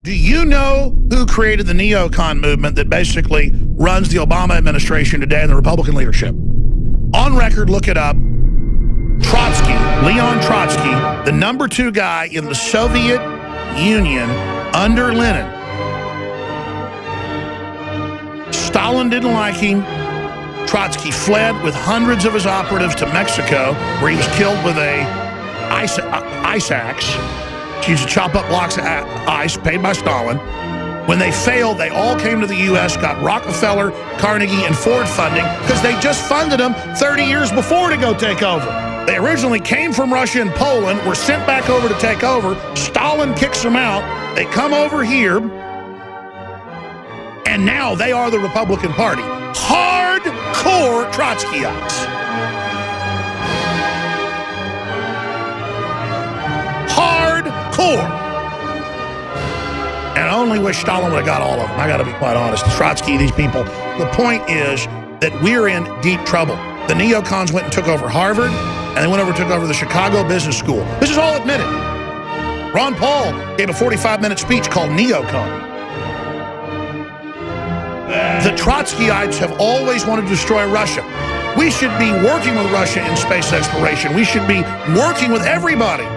Do you know who created the neocon movement that basically runs the Obama administration today and the Republican leadership? On record, look it up. Trotsky, Leon Trotsky, the #2 guy in the Soviet Union under Lenin. Stalin didn't like him. Trotsky fled with hundreds of his operatives to Mexico, where he was killed with a ice axe. She used to chop up blocks of ice paid by Stalin. When they failed, they all came to the U.S., got Rockefeller, Carnegie, and Ford funding because they just funded them 30 years before to go take over. They originally came from Russia and Poland, were sent back over to take over. Stalin kicks them out. They come over here, and now they are the Republican Party. Hardcore Trotskyites. Hardcore. And I only wish Stalin would have got all of them. I got to be quite honest. Trotsky, these people. The point is that we're in deep trouble. The neocons went and took over Harvard, and they went over and took over the Chicago Business School. This is all admitted. Ron Paul gave a 45-minute speech called Neocon. The Trotskyites have always wanted to destroy Russia. We should be working with Russia in space exploration. We should be working with everybody.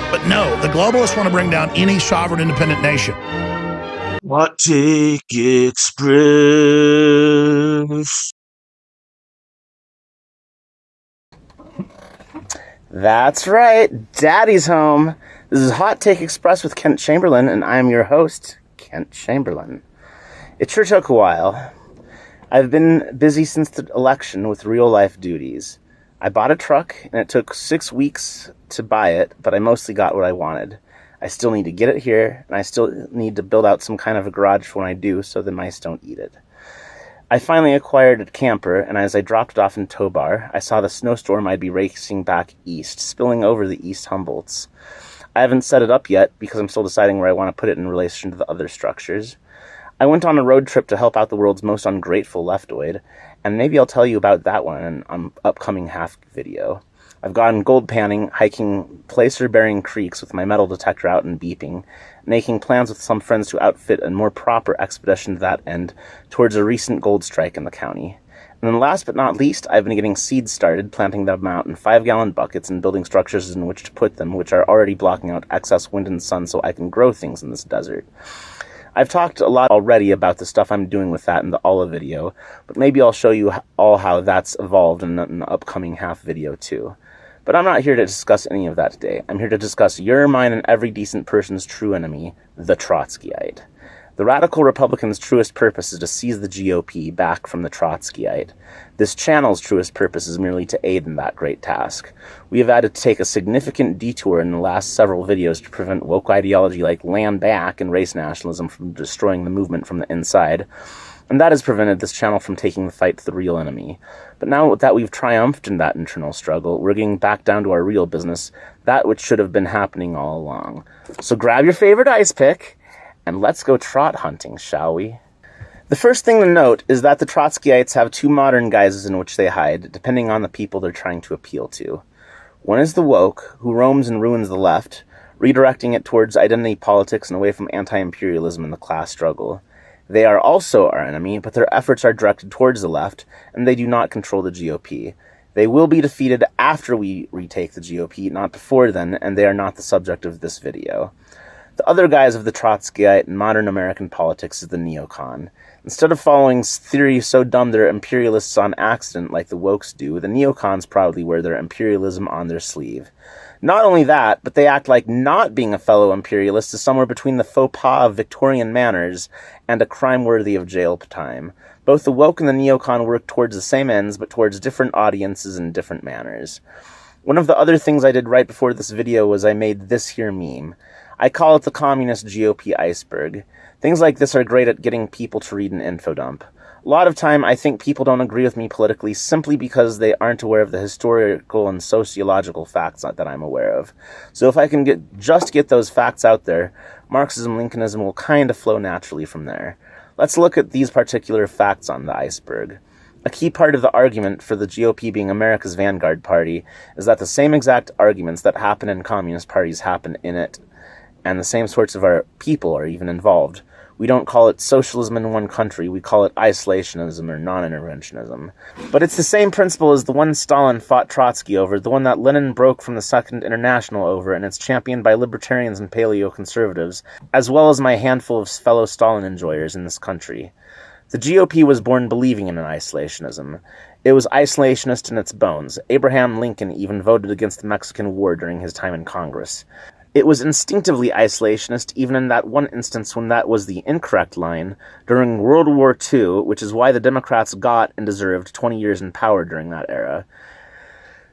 But no, the globalists want to bring down any sovereign independent nation. What take express? That's right, Daddy's home. This is Hot Take Express with Kent Chamberlain, and I'm your host, Kent Chamberlain. It sure took a while. I've been busy since the election with real-life duties. I bought a truck, and it took 6 weeks to buy it, but I mostly got what I wanted. I still need to get it here, and I still need to build out some kind of a garage for when I do so the mice don't eat it. I finally acquired a camper, and as I dropped it off in tow bar, I saw the snowstorm I'd be racing back east, spilling over the East Humboldts. I haven't set it up yet because I'm still deciding where I want to put it in relation to the other structures. I went on a road trip to help out the world's most ungrateful leftoid, and maybe I'll tell you about that one in an upcoming half video. I've gone gold panning, hiking placer-bearing creeks with my metal detector out and beeping, making plans with some friends to outfit a more proper expedition to that end towards a recent gold strike in the county. And then last but not least, I've been getting seeds started, planting them out in 5-gallon buckets and building structures in which to put them, which are already blocking out excess wind and sun so I can grow things in this desert. I've talked a lot already about the stuff I'm doing with that in the Olive video, but maybe I'll show you all how that's evolved in an upcoming half video too. But I'm not here to discuss any of that today. I'm here to discuss your, mine, and every decent person's true enemy, the Trotskyite. The radical Republican's truest purpose is to seize the GOP back from the Trotskyite. This channel's truest purpose is merely to aid in that great task. We have had to take a significant detour in the last several videos to prevent woke ideology like land back and race nationalism from destroying the movement from the inside, and that has prevented this channel from taking the fight to the real enemy. But now that we've triumphed in that internal struggle, we're getting back down to our real business, that which should have been happening all along. So grab your favorite ice pick, and let's go trot hunting, shall we? The first thing to note is that the Trotskyites have two modern guises in which they hide, depending on the people they're trying to appeal to. One is the woke, who roams and ruins the left, redirecting it towards identity politics and away from anti-imperialism and the class struggle. They are also our enemy, but their efforts are directed towards the left, and they do not control the GOP. They will be defeated after we retake the GOP, not before then, and they are not the subject of this video. The other guise of the Trotskyite in modern American politics is the neocon. Instead of following theories so dumb they're imperialists on accident like the wokes do, the neocons proudly wear their imperialism on their sleeve. Not only that, but they act like not being a fellow imperialist is somewhere between the faux pas of Victorian manners and a crime worthy of jail time. Both the woke and the neocon work towards the same ends, but towards different audiences and different manners. One of the other things I did right before this video was I made this here meme. I call it the communist GOP iceberg. Things like this are great at getting people to read an info dump. A lot of time I think people don't agree with me politically simply because they aren't aware of the historical and sociological facts that I'm aware of. So if I can get those facts out there, Marxism-Lincolnism will kind of flow naturally from there. Let's look at these particular facts on the iceberg. A key part of the argument for the GOP being America's vanguard party is that the same exact arguments that happen in communist parties happen in it. and the same sorts of our people are even involved. We don't call it socialism in one country, we call it isolationism or non-interventionism. But it's the same principle as the one Stalin fought Trotsky over, the one that Lenin broke from the Second International over, and it's championed by libertarians and paleo-conservatives, as well as my handful of fellow Stalin enjoyers in this country. The GOP was born believing in an isolationism. It was isolationist in its bones. Abraham Lincoln even voted against the Mexican War during his time in Congress. It was instinctively isolationist, even in that one instance when that was the incorrect line, during World War II, which is why the Democrats got and deserved 20 years in power during that era.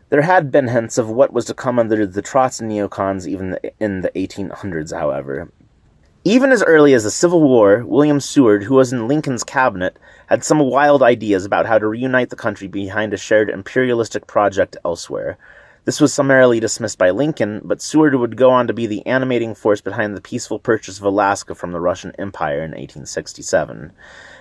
There had been hints of what was to come under the Trots and neocons even in the 1800s, however. Even as early as the Civil War, William Seward, who was in Lincoln's cabinet, had some wild ideas about how to reunite the country behind a shared imperialistic project elsewhere. This was summarily dismissed by Lincoln, but Seward would go on to be the animating force behind the peaceful purchase of Alaska from the Russian Empire in 1867.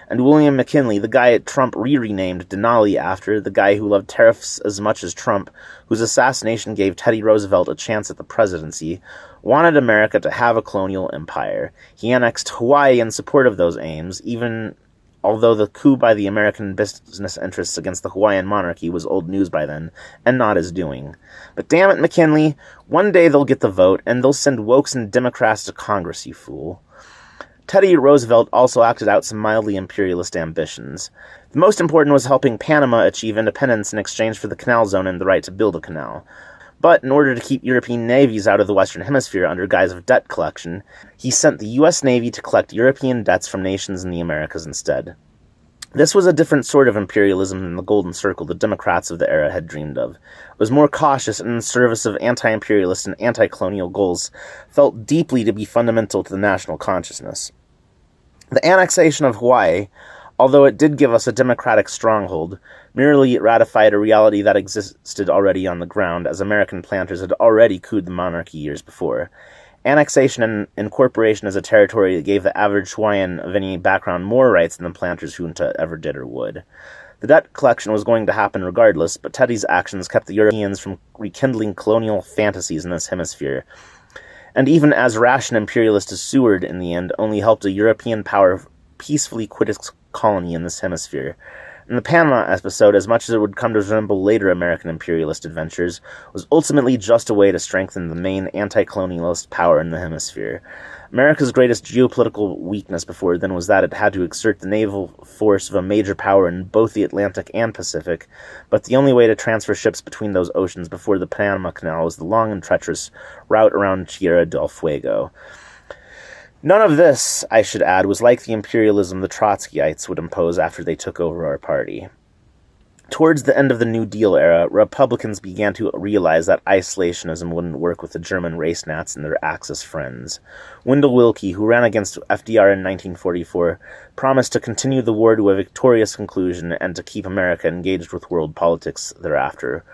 And William McKinley, the guy Trump renamed Denali after, the guy who loved tariffs as much as Trump, whose assassination gave Teddy Roosevelt a chance at the presidency, wanted America to have a colonial empire. He annexed Hawaii in support of those aims, even although the coup by the American business interests against the Hawaiian monarchy was old news by then, and not his doing. But damn it, McKinley, one day they'll get the vote, and they'll send wokes and Democrats to Congress, you fool. Teddy Roosevelt also acted out some mildly imperialist ambitions. The most important was helping Panama achieve independence in exchange for the canal zone and the right to build a canal. But in order to keep European navies out of the Western Hemisphere under guise of debt collection, he sent the U.S. Navy to collect European debts from nations in the Americas instead. This was a different sort of imperialism than the Golden Circle the Democrats of the era had dreamed of. It was more cautious and in service of anti-imperialist and anti-colonial goals, felt deeply to be fundamental to the national consciousness. The annexation of Hawaii, although it did give us a democratic stronghold, merely ratified a reality that existed already on the ground, as American planters had already cooed the monarchy years before. Annexation and incorporation as a territory gave the average Hawaiian of any background more rights than the planters' junta ever did or would. The debt collection was going to happen regardless, but Teddy's actions kept the Europeans from rekindling colonial fantasies in this hemisphere. And even as rash and imperialist as Seward, in the end, only helped a European power peacefully quit its colony in this hemisphere. And the Panama episode, as much as it would come to resemble later American imperialist adventures, was ultimately just a way to strengthen the main anti-colonialist power in the hemisphere. America's greatest geopolitical weakness before then was that it had to exert the naval force of a major power in both the Atlantic and Pacific, but the only way to transfer ships between those oceans before the Panama Canal was the long and treacherous route around Tierra del Fuego. None of this, I should add, was like the imperialism the Trotskyites would impose after they took over our party. Towards the end of the New Deal era, Republicans began to realize that isolationism wouldn't work with the German race nats and their Axis friends. Wendell Willkie, who ran against FDR in 1944, promised to continue the war to a victorious conclusion and to keep America engaged with world politics thereafter.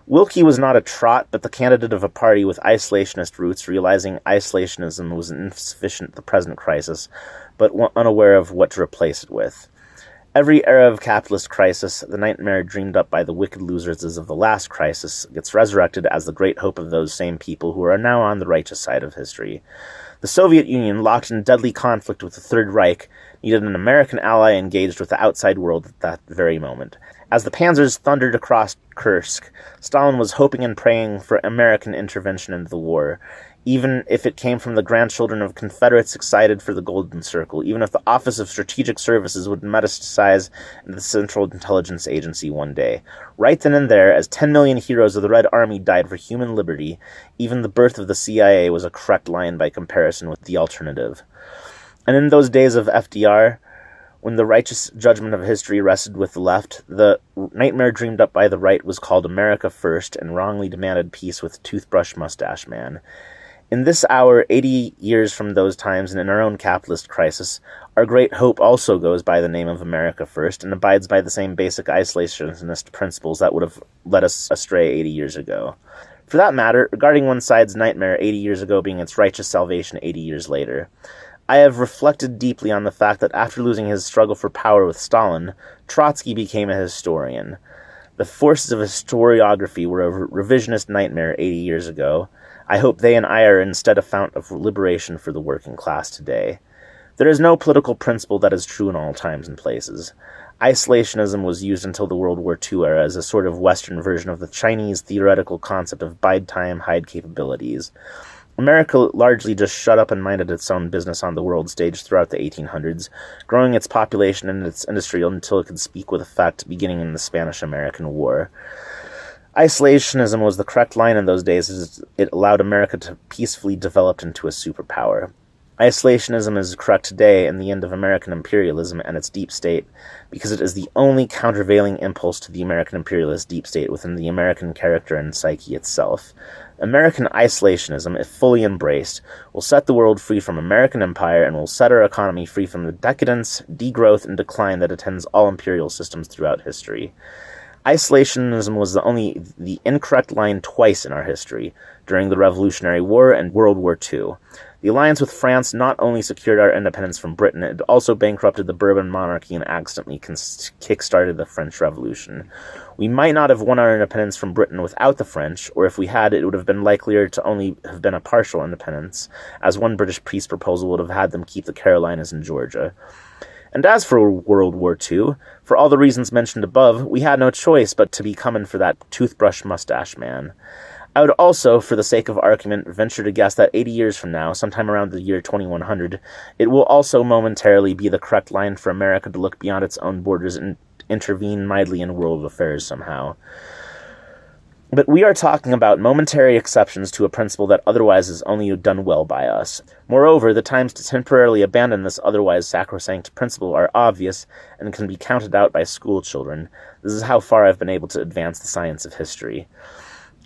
Willkie was not a trot, but the candidate of a party with isolationist roots, realizing isolationism was insufficient to the present crisis, but unaware of what to replace it with. Every era of capitalist crisis, the nightmare dreamed up by the wicked losers as of the last crisis, gets resurrected as the great hope of those same people who are now on the righteous side of history. The Soviet Union, locked in deadly conflict with the Third Reich, needed an American ally engaged with the outside world at that very moment. As the panzers thundered across Kursk, Stalin was hoping and praying for American intervention into the war, even if it came from the grandchildren of Confederates excited for the Golden Circle, even if the Office of Strategic Services would metastasize into the Central Intelligence Agency one day. Right then and there, as 10 million heroes of the Red Army died for human liberty, even the birth of the CIA was a correct line by comparison with the alternative. And in those days of FDR, when the righteous judgment of history rested with the left, the nightmare dreamed up by the right was called America First and wrongly demanded peace with Toothbrush Mustache Man. In this hour, 80 years from those times and in our own capitalist crisis, our great hope also goes by the name of America First and abides by the same basic isolationist principles that would have led us astray 80 years ago. For that matter, regarding one side's nightmare 80 years ago being its righteous salvation 80 years later, I have reflected deeply on the fact that after losing his struggle for power with Stalin, Trotsky became a historian. The forces of historiography were a revisionist nightmare 80 years ago. I hope they and I are instead a fount of liberation for the working class today. There is no political principle that is true in all times and places. Isolationism was used until the World War II era as a sort of Western version of the Chinese theoretical concept of bide time, hide capabilities. America largely just shut up and minded its own business on the world stage throughout the 1800s, growing its population and its industry until it could speak with effect, beginning in the Spanish-American War. Isolationism was the correct line in those days as it allowed America to peacefully develop into a superpower. Isolationism is correct today in the end of American imperialism and its deep state, because it is the only countervailing impulse to the American imperialist deep state within the American character and psyche itself. American isolationism, if fully embraced, will set the world free from American empire and will set our economy free from the decadence, degrowth, and decline that attends all imperial systems throughout history. Isolationism was the incorrect line twice in our history, during the Revolutionary War and World War II. The alliance with France not only secured our independence from Britain, it also bankrupted the Bourbon monarchy and accidentally kick-started the French Revolution. We might not have won our independence from Britain without the French, or if we had, it would have been likelier to only have been a partial independence, as one British peace proposal would have had them keep the Carolinas and Georgia. And as for World War II, for all the reasons mentioned above, we had no choice but to be coming for that toothbrush mustache man. I would also, for the sake of argument, venture to guess that 80 years from now, sometime around the year 2100, it will also momentarily be the correct line for America to look beyond its own borders and intervene mightily in world affairs somehow. But we are talking about momentary exceptions to a principle that otherwise is only done well by us. Moreover, the times to temporarily abandon this otherwise sacrosanct principle are obvious and can be counted out by school children. This is how far I've been able to advance the science of history.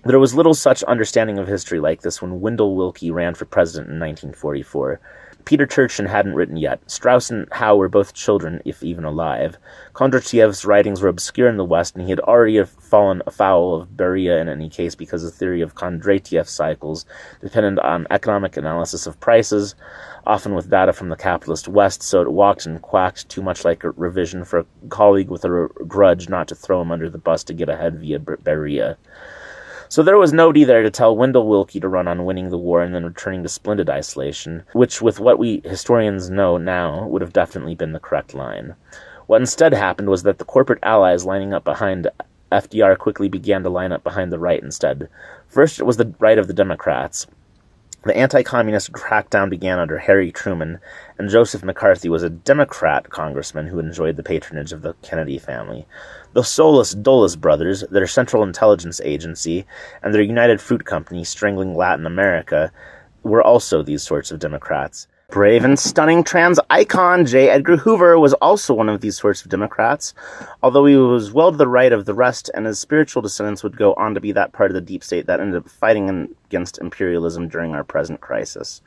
There was little such understanding of history like this when Wendell Willkie ran for president in 1944. Peter Turchin hadn't written yet. Strauss and Howe were both children, if even alive. Kondratiev's writings were obscure in the West, and he had already fallen afoul of Beria in any case because the theory of Kondratiev cycles depended on economic analysis of prices, often with data from the capitalist West, so it walked and quacked too much like a revision for a colleague with a grudge not to throw him under the bus to get ahead via Beria. So there was nobody there to tell Wendell Willkie to run on winning the war and then returning to splendid isolation, which, with what we historians know now, would have definitely been the correct line. What instead happened was that the corporate allies lining up behind FDR quickly began to line up behind the right instead. First, it was the right of the Democrats. The anti-communist crackdown began under Harry Truman, and Joseph McCarthy was a Democrat congressman who enjoyed the patronage of the Kennedy family. The soulless Dulles brothers, their Central Intelligence Agency, and their United Fruit Company strangling Latin America were also these sorts of Democrats. Brave and stunning trans icon J. Edgar Hoover was also one of these sorts of Democrats, although he was well to the right of the rest, and his spiritual descendants would go on to be that part of the deep state that ended up fighting against imperialism during our present crisis.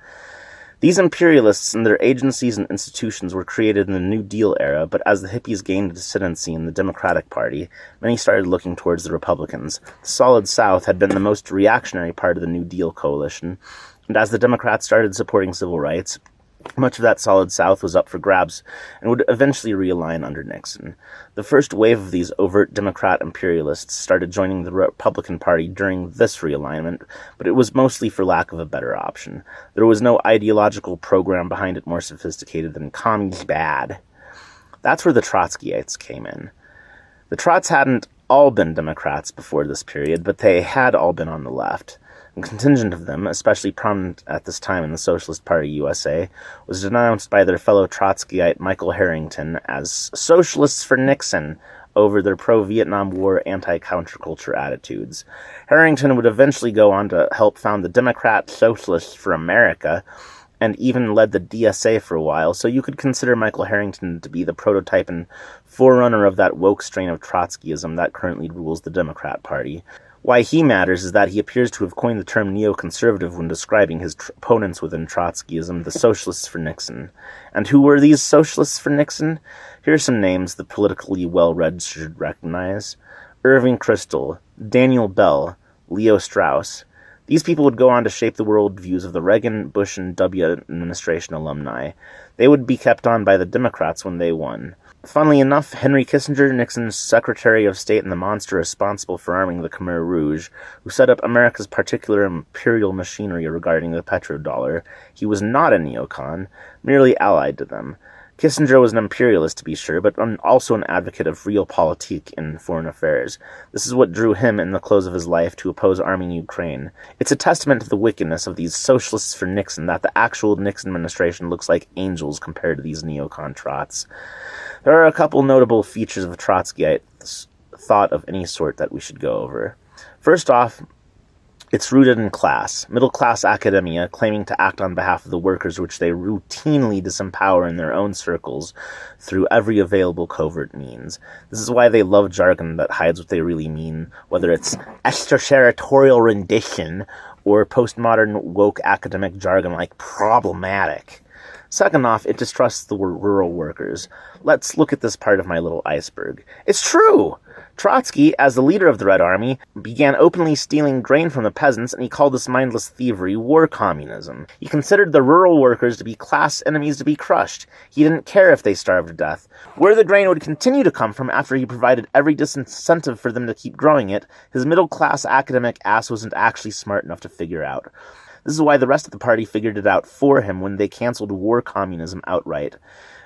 These imperialists and their agencies and institutions were created in the New Deal era, but as the hippies gained ascendancy in the Democratic Party, many started looking towards the Republicans. The Solid South had been the most reactionary part of the New Deal coalition, and as the Democrats started supporting civil rights, much of that Solid South was up for grabs and would eventually realign under Nixon. The first wave of these overt Democrat imperialists started joining the Republican Party during this realignment, but it was mostly for lack of a better option. There was no ideological program behind it more sophisticated than commies bad. That's where the Trotskyites came in. The Trots hadn't all been Democrats before this period, but they had all been on the left. A contingent of them, especially prominent at this time in the Socialist Party USA, was denounced by their fellow Trotskyite Michael Harrington as socialists for Nixon over their pro-Vietnam War anti-counterculture attitudes. Harrington would eventually go on to help found the Democrat Socialists for America, and even led the DSA for a while, so you could consider Michael Harrington to be the prototype and forerunner of that woke strain of Trotskyism that currently rules the Democrat Party. Why he matters is that he appears to have coined the term neoconservative when describing his opponents within Trotskyism, the Socialists for Nixon. And who were these Socialists for Nixon? Here are some names the politically well-read should recognize. Irving Kristol, Daniel Bell, Leo Strauss. These people would go on to shape the worldviews of the Reagan, Bush, and W administration alumni. They would be kept on by the Democrats when they won. Funnily enough, Henry Kissinger, Nixon's Secretary of State and the monster responsible for arming the Khmer Rouge, who set up America's particular imperial machinery regarding the petrodollar, he was not a neocon, merely allied to them. Kissinger was an imperialist, to be sure, but also an advocate of realpolitik in foreign affairs. This is what drew him, in the close of his life, to oppose arming Ukraine. It's a testament to the wickedness of these socialists for Nixon that the actual Nixon administration looks like angels compared to these neocon trots. There are a couple notable features of Trotskyite thought of any sort that we should go over. First off, it's rooted in class, middle-class academia claiming to act on behalf of the workers, which they routinely disempower in their own circles through every available covert means. This is why they love jargon that hides what they really mean, whether it's extraterritorial rendition or postmodern woke academic jargon like problematic. Second off, it distrusts the rural workers. Let's look at this part of my little iceberg. It's true! Trotsky, as the leader of the Red Army, began openly stealing grain from the peasants, and he called this mindless thievery war communism. He considered the rural workers to be class enemies to be crushed. He didn't care if they starved to death. Where the grain would continue to come from after he provided every disincentive for them to keep growing it, his middle-class academic ass wasn't actually smart enough to figure out. This is why the rest of the party figured it out for him when they canceled war communism outright.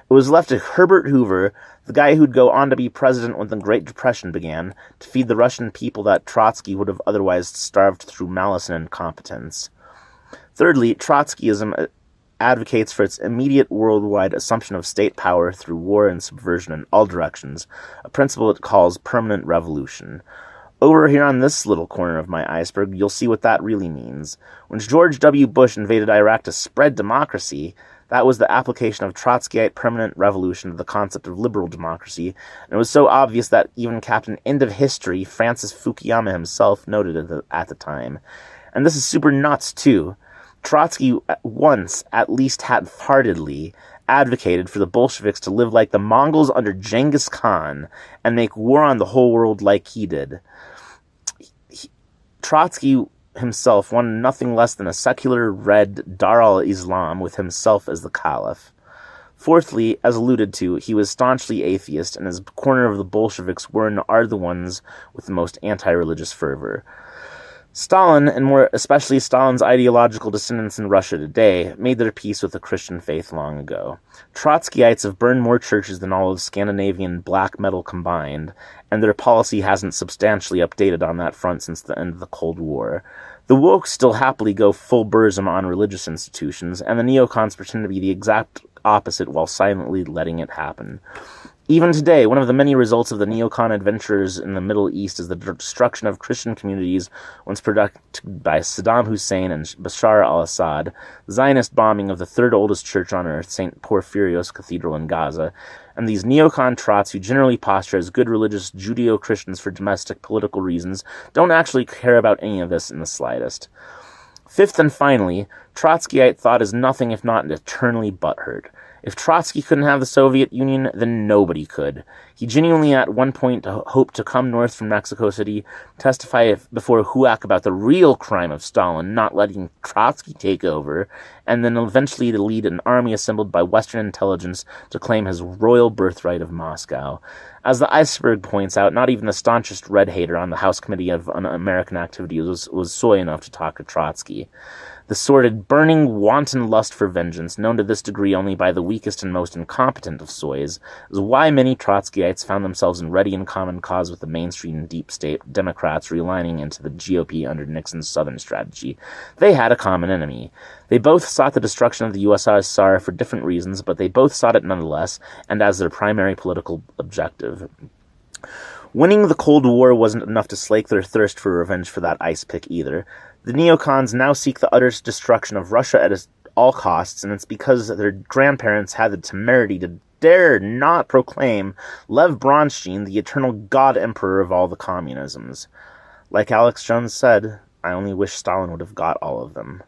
It was left to Herbert Hoover, the guy who'd go on to be president when the Great Depression began, to feed the Russian people that Trotsky would have otherwise starved through malice and incompetence. Thirdly, Trotskyism advocates for its immediate worldwide assumption of state power through war and subversion in all directions, a principle it calls permanent revolution. Over here on this little corner of my iceberg, you'll see what that really means. When George W. Bush invaded Iraq to spread democracy, that was the application of Trotskyite permanent revolution to the concept of liberal democracy, and it was so obvious that even Captain End of History, Francis Fukuyama himself, noted it at the time. And this is super nuts, too. Trotsky once, at least half-heartedly, advocated for the Bolsheviks to live like the Mongols under Genghis Khan and make war on the whole world like he did. Trotsky himself wanted nothing less than a secular red Dar al-Islam with himself as the caliph. Fourthly, as alluded to, he was staunchly atheist, and his corner of the Bolsheviks were and are the ones with the most anti-religious fervor. Stalin, and more especially Stalin's ideological descendants in Russia today, made their peace with the Christian faith long ago. Trotskyites have burned more churches than all of Scandinavian black metal combined, and their policy hasn't substantially updated on that front since the end of the Cold War. The woke still happily go full burzum on religious institutions, and the neocons pretend to be the exact opposite while silently letting it happen. Even today, one of the many results of the neocon adventurers in the Middle East is the destruction of Christian communities once produced by Saddam Hussein and Bashar al-Assad, the Zionist bombing of the third oldest church on earth, St. Porphyrios Cathedral in Gaza, and these neocon trots who generally posture as good religious Judeo-Christians for domestic political reasons don't actually care about any of this in the slightest. Fifth and finally, Trotskyite thought is nothing if not eternally butthurt. If Trotsky couldn't have the Soviet Union, then nobody could. He genuinely at one point hoped to come north from Mexico City, testify before HUAC about the real crime of Stalin not letting Trotsky take over, and then eventually to lead an army assembled by Western intelligence to claim his royal birthright of Moscow. As the iceberg points out, not even the staunchest Red hater on the House Committee of Un-American Activity was soy enough to talk to Trotsky. The sordid, burning, wanton lust for vengeance, known to this degree only by the weakest and most incompetent of soys, is why many Trotskyites found themselves in ready and common cause with the mainstream deep state Democrats realigning into the GOP under Nixon's Southern strategy. They had a common enemy. They both sought the destruction of the USSR for different reasons, but they both sought it nonetheless, and as their primary political objective. Winning the Cold War wasn't enough to slake their thirst for revenge for that icepick either. The neocons now seek the utter destruction of Russia at all costs, and it's because their grandparents had the temerity to dare not proclaim Lev Bronstein the eternal god emperor of all the communisms. Like Alex Jones said, I only wish Stalin would have got all of them.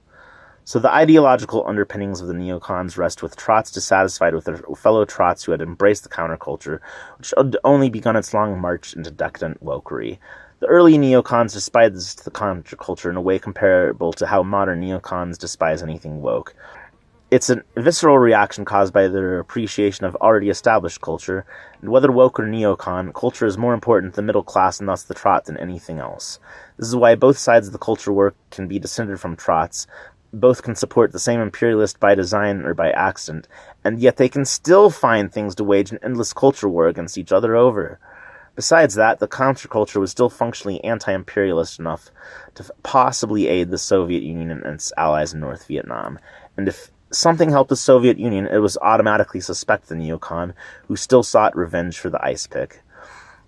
So the ideological underpinnings of the neocons rest with trots dissatisfied with their fellow trots who had embraced the counterculture, which had only begun its long march into decadent wokery. The early neocons despised the counterculture in a way comparable to how modern neocons despise anything woke. It's a visceral reaction caused by their appreciation of already established culture, and whether woke or neocon, culture is more important to the middle class and thus the trot than anything else. This is why both sides of the culture war can be descended from trots, both can support the same imperialist by design or by accident, and yet they can still find things to wage an endless culture war against each other over. Besides that, the counterculture was still functionally anti-imperialist enough to possibly aid the Soviet Union and its allies in North Vietnam, and if something helped the Soviet Union, it was automatically suspect the neocon, who still sought revenge for the icepick.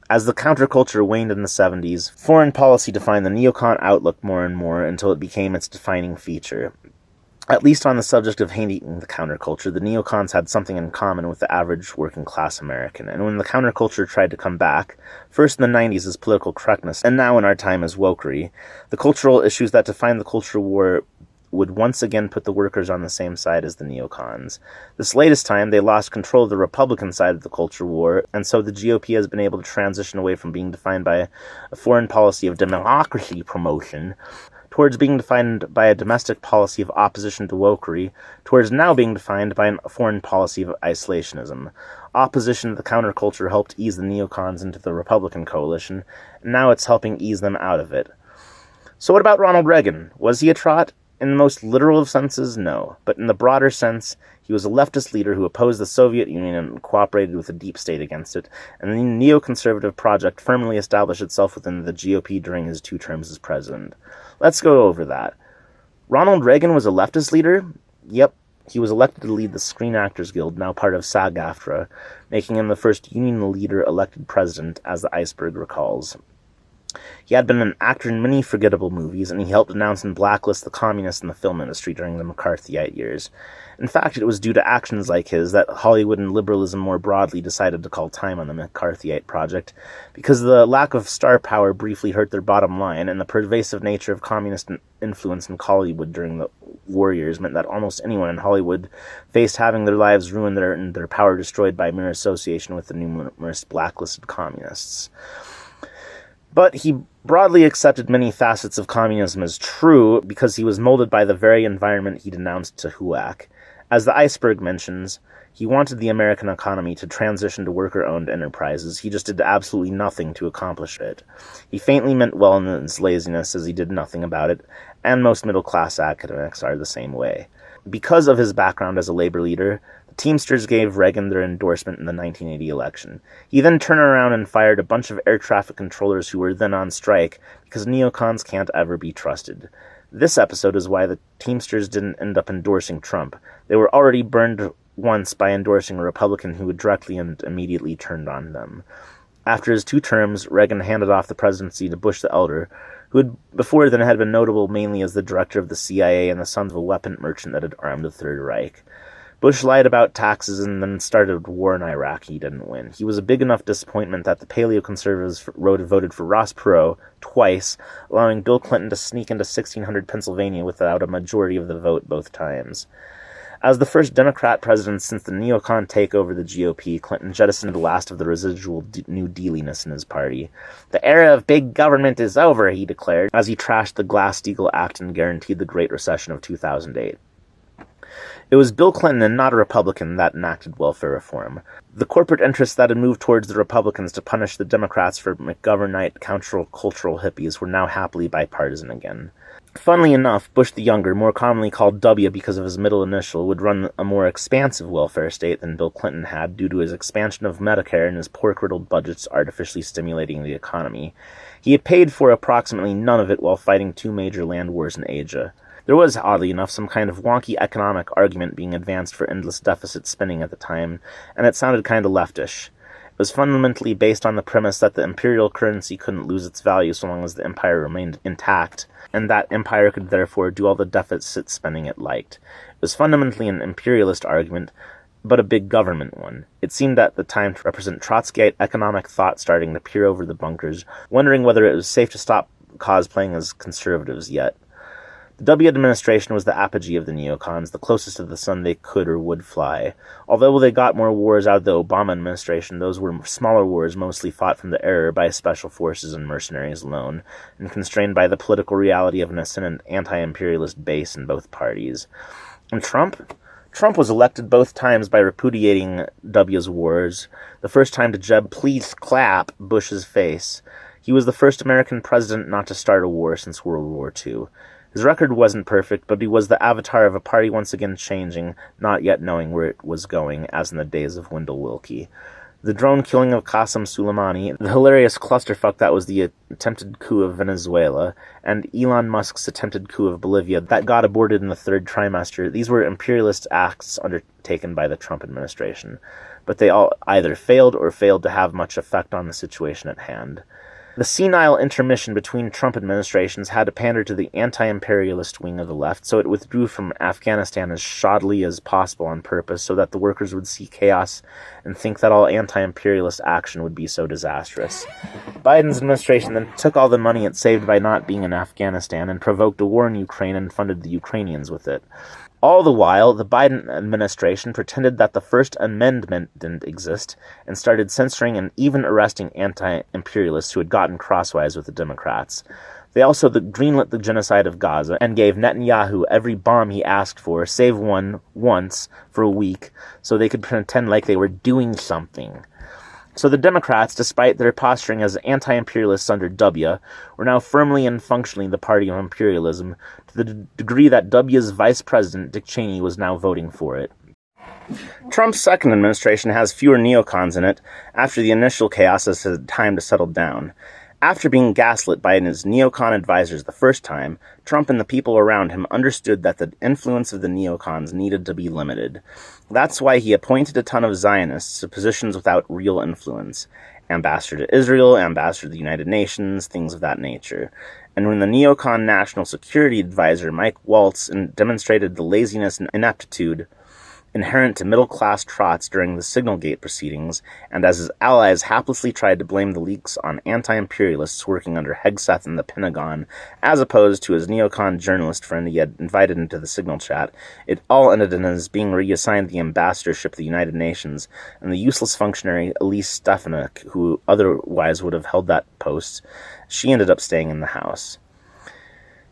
As the counterculture waned in the 70s, foreign policy defined the neocon outlook more and more until it became its defining feature. At least on the subject of hating the counterculture, the neocons had something in common with the average working-class American, and when the counterculture tried to come back, first in the 90s as political correctness, and now in our time as wokery, the cultural issues that defined the culture war would once again put the workers on the same side as the neocons. This latest time, they lost control of the Republican side of the culture war, and so the GOP has been able to transition away from being defined by a foreign policy of democracy promotion towards being defined by a domestic policy of opposition to wokery, towards now being defined by a foreign policy of isolationism. Opposition to the counterculture helped ease the neocons into the Republican coalition, and now it's helping ease them out of it. So what about Ronald Reagan? Was he a trot? In the most literal of senses, no. But in the broader sense, he was a leftist leader who opposed the Soviet Union and cooperated with the deep state against it, and the neoconservative project firmly established itself within the GOP during his 2 terms as president. Let's go over that. Ronald Reagan was a leftist leader? Yep. He was elected to lead the Screen Actors Guild, now part of SAG-AFTRA, making him the first union leader elected president, as the iceberg recalls. He had been an actor in many forgettable movies, and he helped denounce and blacklist the communists in the film industry during the McCarthyite years. In fact, it was due to actions like his that Hollywood and liberalism more broadly decided to call time on the McCarthyite project, because the lack of star power briefly hurt their bottom line, and the pervasive nature of communist influence in Hollywood during the war years meant that almost anyone in Hollywood faced having their lives ruined and their power destroyed by mere association with the numerous blacklisted communists. But he broadly accepted many facets of communism as true because he was molded by the very environment he denounced to HUAC. As the iceberg mentions, he wanted the American economy to transition to worker-owned enterprises. He just did absolutely nothing to accomplish it. He faintly meant well in his laziness, as he did nothing about it, and most middle-class academics are the same way. Because of his background as a labor leader, the Teamsters gave Reagan their endorsement in the 1980 election. He then turned around and fired a bunch of air traffic controllers who were then on strike because neocons can't ever be trusted. This episode is why the Teamsters didn't end up endorsing Trump. They were already burned once by endorsing a Republican who had directly and immediately turned on them. After his 2 terms, Reagan handed off the presidency to Bush the Elder, who had before then had been notable mainly as the director of the CIA and the son of a weapon merchant that had armed the Third Reich. Bush lied about taxes and then started a war in Iraq he didn't win. He was a big enough disappointment that the paleoconservatives voted for Ross Perot twice, allowing Bill Clinton to sneak into 1600 Pennsylvania without a majority of the vote both times. As the first Democrat president since the neocon takeover the GOP, Clinton jettisoned the last of the residual New Dealiness in his party. "The era of big government is over," he declared, as he trashed the Glass-Steagall Act and guaranteed the Great Recession of 2008. It was Bill Clinton and not a Republican that enacted welfare reform. The corporate interests that had moved towards the Republicans to punish the Democrats for McGovernite counter-cultural hippies were now happily bipartisan again. Funnily enough, Bush the Younger, more commonly called W because of his middle initial, would run a more expansive welfare state than Bill Clinton had due to his expansion of Medicare and his pork-riddled budgets artificially stimulating the economy. He had paid for approximately none of it while fighting 2 major land wars in Asia. There was, oddly enough, some kind of wonky economic argument being advanced for endless deficit spending at the time, and it sounded kind of leftish. It was fundamentally based on the premise that the imperial currency couldn't lose its value so long as the empire remained intact, and that empire could therefore do all the deficit spending it liked. It was fundamentally an imperialist argument, but a big government one. It seemed at the time to represent Trotskyite economic thought starting to peer over the bunkers, wondering whether it was safe to stop cosplaying as conservatives yet. The W administration was the apogee of the neocons, the closest to the sun they could or would fly. Although they got more wars out of the Obama administration, those were smaller wars mostly fought from the air by special forces and mercenaries alone, and constrained by the political reality of an ascendant anti-imperialist base in both parties. And Trump Trump was elected both times by repudiating W's wars, the first time to Jeb please clap Bush's face. He was the first American president not to start a war since World War II. His record wasn't perfect, but he was the avatar of a party once again changing, not yet knowing where it was going, as in the days of Wendell Willkie. The drone killing of Qasem Soleimani, the hilarious clusterfuck that was the attempted coup of Venezuela, and Elon Musk's attempted coup of Bolivia that got aborted in the third trimester, these were imperialist acts undertaken by the Trump administration. But they all either failed or failed to have much effect on the situation at hand. The senile intermission between Trump administrations had to pander to the anti-imperialist wing of the left, so it withdrew from Afghanistan as shoddily as possible on purpose so that the workers would see chaos and think that all anti-imperialist action would be so disastrous. Biden's administration then took all the money it saved by not being in Afghanistan and provoked a war in Ukraine and funded the Ukrainians with it. All the while, the Biden administration pretended that the First Amendment didn't exist and started censoring and even arresting anti-imperialists who had gotten crosswise with the Democrats. They also greenlit the genocide of Gaza and gave Netanyahu every bomb he asked for, save one, once, for a week, so they could pretend like they were doing something. So the Democrats, despite their posturing as anti-imperialists under W, were now firmly and functionally the party of imperialism, to the degree that W's vice president, Dick Cheney, was now voting for it. Trump's second administration has fewer neocons in it after the initial chaos has had time to settle down. After being gaslit by his neocon advisors the first time, Trump and the people around him understood that the influence of the neocons needed to be limited. That's why he appointed a ton of Zionists to positions without real influence. Ambassador to Israel, ambassador to the United Nations, things of that nature. And when the neocon national security advisor Mike Waltz demonstrated the laziness and ineptitude inherent to middle-class trots during the Signalgate proceedings, and as his allies haplessly tried to blame the leaks on anti-imperialists working under Hegseth in the Pentagon, as opposed to his neocon journalist friend he had invited into the Signal chat, it all ended in his being reassigned the ambassadorship of the United Nations, and the useless functionary Elise Stefanik, who otherwise would have held that post, she ended up staying in the House.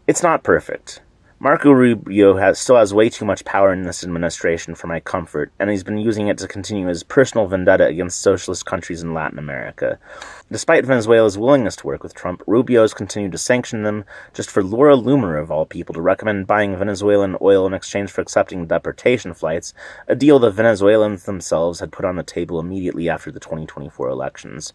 It's not perfect. Marco Rubio still has way too much power in this administration for my comfort, and he's been using it to continue his personal vendetta against socialist countries in Latin America. Despite Venezuela's willingness to work with Trump, Rubio's continued to sanction them, just for Laura Loomer, of all people, to recommend buying Venezuelan oil in exchange for accepting deportation flights, a deal the Venezuelans themselves had put on the table immediately after the 2024 elections.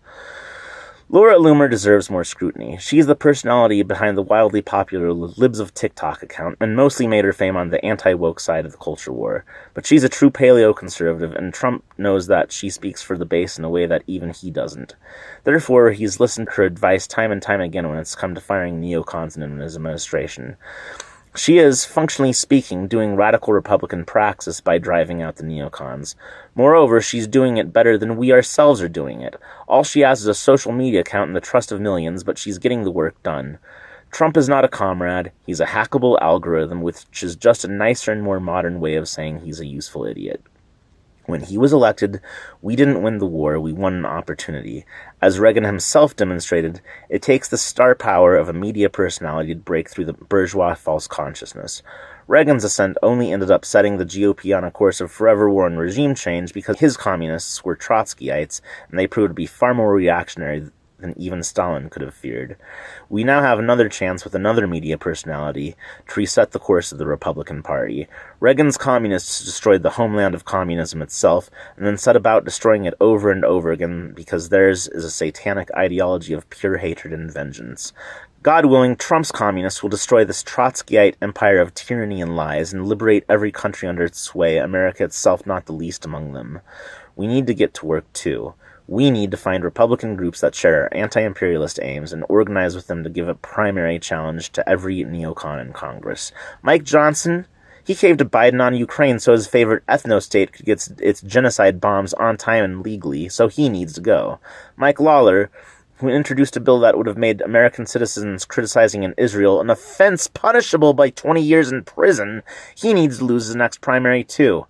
Laura Loomer deserves more scrutiny. She's the personality behind the wildly popular Libs of TikTok account, and mostly made her fame on the anti-woke side of the culture war. But she's a true paleo-conservative, and Trump knows that she speaks for the base in a way that even he doesn't. Therefore, he's listened to her advice time and time again when it's come to firing neocons in his administration. She is, functionally speaking, doing radical Republican praxis by driving out the neocons. Moreover, she's doing it better than we ourselves are doing it. All she has is a social media account and the trust of millions, but she's getting the work done. Trump is not a comrade, he's a hackable algorithm, which is just a nicer and more modern way of saying he's a useful idiot. When he was elected, we didn't win the war, we won an opportunity. As Reagan himself demonstrated, it takes the star power of a media personality to break through the bourgeois false consciousness. Reagan's ascent only ended up setting the GOP on a course of forever war and regime change because his communists were Trotskyites, and they proved to be far more reactionary than even Stalin could have feared. We now have another chance with another media personality to reset the course of the Republican Party. Reagan's communists destroyed the homeland of communism itself, and then set about destroying it over and over again because theirs is a satanic ideology of pure hatred and vengeance. God willing, Trump's communists will destroy this Trotskyite empire of tyranny and lies and liberate every country under its sway, America itself not the least among them. We need to get to work too. We need to find Republican groups that share our anti-imperialist aims and organize with them to give a primary challenge to every neocon in Congress. Mike Johnson, he caved to Biden on Ukraine so his favorite ethno-state could get its genocide bombs on time and legally, so he needs to go. Mike Lawler, who introduced a bill that would have made American citizens criticizing in Israel an offense punishable by 20 years in prison, he needs to lose his next primary too.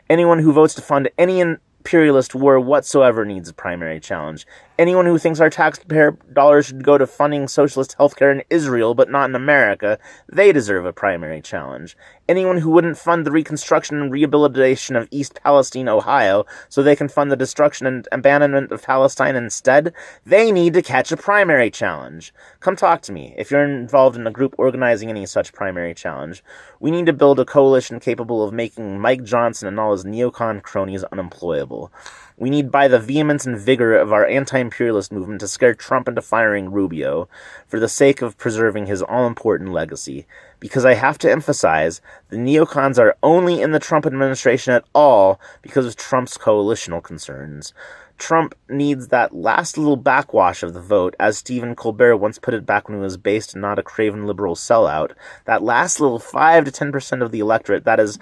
Anyone who votes to fund any imperialist war whatsoever needs a primary challenge. Anyone who thinks our taxpayer dollars should go to funding socialist healthcare in Israel but not in America, they deserve a primary challenge. Anyone who wouldn't fund the reconstruction and rehabilitation of East Palestine, Ohio, so they can fund the destruction and abandonment of Palestine instead, they need to catch a primary challenge. Come talk to me if you're involved in a group organizing any such primary challenge. We need to build a coalition capable of making Mike Johnson and all his neocon cronies unemployable. We need, by the vehemence and vigor of our anti-imperialist movement, to scare Trump into firing Rubio for the sake of preserving his all-important legacy. Because I have to emphasize, the neocons are only in the Trump administration at all because of Trump's coalitional concerns. Trump needs that last little backwash of the vote, as Stephen Colbert once put it back when he was based and not a craven liberal sellout. That last little 5 to 10% of the electorate that is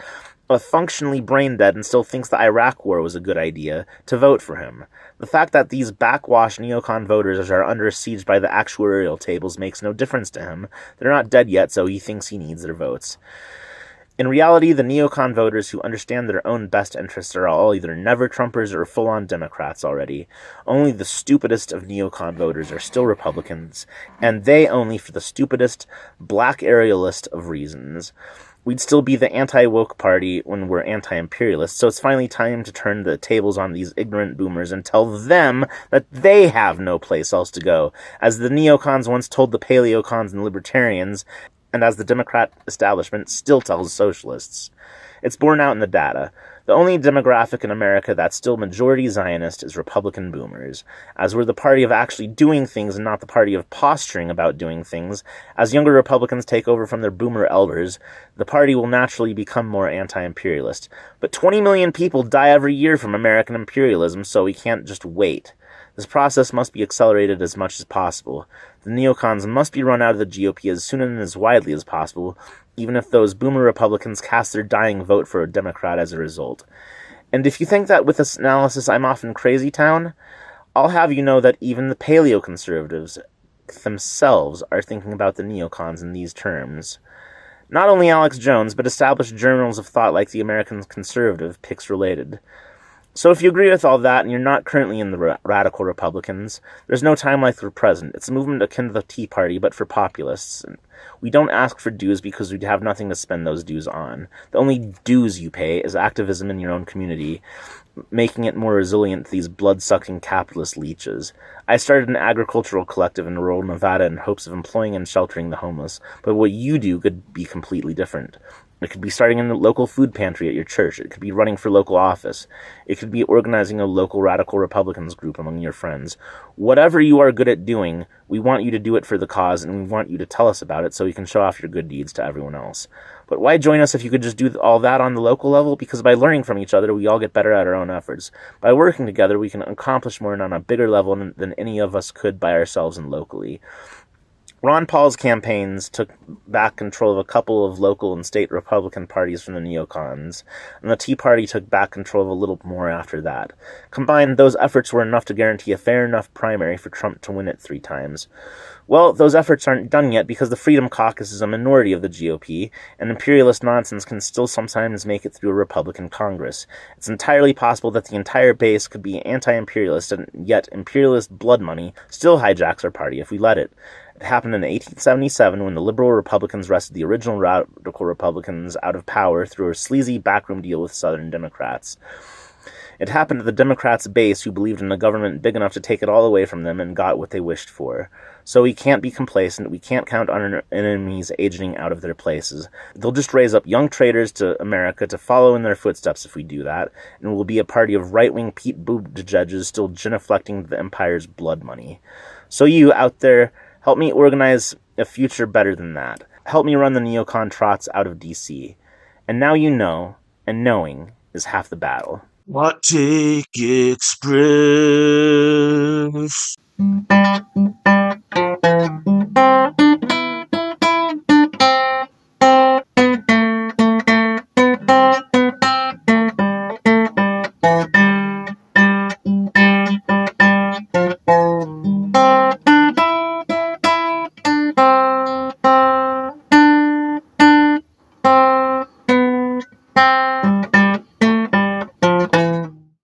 functionally brain dead and still thinks the Iraq war was a good idea, to vote for him. The fact that these backwash neocon voters are under siege by the actuarial tables makes no difference to him. They're not dead yet, so he thinks he needs their votes. In reality, the neocon voters who understand their own best interests are all either never-Trumpers or full-on Democrats already. Only the stupidest of neocon voters are still Republicans, and they only for the stupidest, black aerialist of reasons. We'd still be the anti-woke party when we're anti-imperialist, so it's finally time to turn the tables on these ignorant boomers and tell them that they have no place else to go, as the neocons once told the paleocons and libertarians, and as the Democrat establishment still tells socialists. It's borne out in the data. The only demographic in America that's still majority Zionist is Republican boomers. As we're the party of actually doing things and not the party of posturing about doing things, as younger Republicans take over from their boomer elders, the party will naturally become more anti-imperialist. But 20 million people die every year from American imperialism, so we can't just wait. This process must be accelerated as much as possible. The neocons must be run out of the GOP as soon and as widely as possible, even if those boomer Republicans cast their dying vote for a Democrat as a result. And if you think that with this analysis I'm off in crazy town, I'll have you know that even the paleoconservatives themselves are thinking about the neocons in these terms. Not only Alex Jones, but established journals of thought like the American Conservative, Picks Related. So if you agree with all that and you're not currently in the radical Republicans, there's no time like the present. It's a movement akin to the Tea Party, but for populists. And we don't ask for dues because we have nothing to spend those dues on. The only dues you pay is activism in your own community, making it more resilient to these blood-sucking capitalist leeches. I started an agricultural collective in rural Nevada in hopes of employing and sheltering the homeless, but what you do could be completely different. It could be starting a local food pantry at your church. It could be running for local office. It could be organizing a local radical Republicans group among your friends. Whatever you are good at doing, we want you to do it for the cause, and we want you to tell us about it so you can show off your good deeds to everyone else. But why join us if you could just do all that on the local level? Because by learning from each other, we all get better at our own efforts. By working together, we can accomplish more and on a bigger level than any of us could by ourselves and locally. Ron Paul's campaigns took back control of a couple of local and state Republican parties from the neocons, and the Tea Party took back control of a little more after that. Combined, those efforts were enough to guarantee a fair enough primary for Trump to win it 3 times. Well, those efforts aren't done yet because the Freedom Caucus is a minority of the GOP, and imperialist nonsense can still sometimes make it through a Republican Congress. It's entirely possible that the entire base could be anti-imperialist, and yet imperialist blood money still hijacks our party if we let it. It happened in 1877 when the liberal Republicans wrested the original radical Republicans out of power through a sleazy backroom deal with Southern Democrats. It happened to the Democrats' base who believed in a government big enough to take it all away from them and got what they wished for. So we can't be complacent. We can't count on our enemies aging out of their places. They'll just raise up young traitors to America to follow in their footsteps if we do that, and we'll be a party of right-wing Pete Buttigieg's still genuflecting the empire's blood money. So you out there, help me organize a future better than that. Help me run the neocon trots out of D.C. And now you know, and knowing is half the battle. What take express?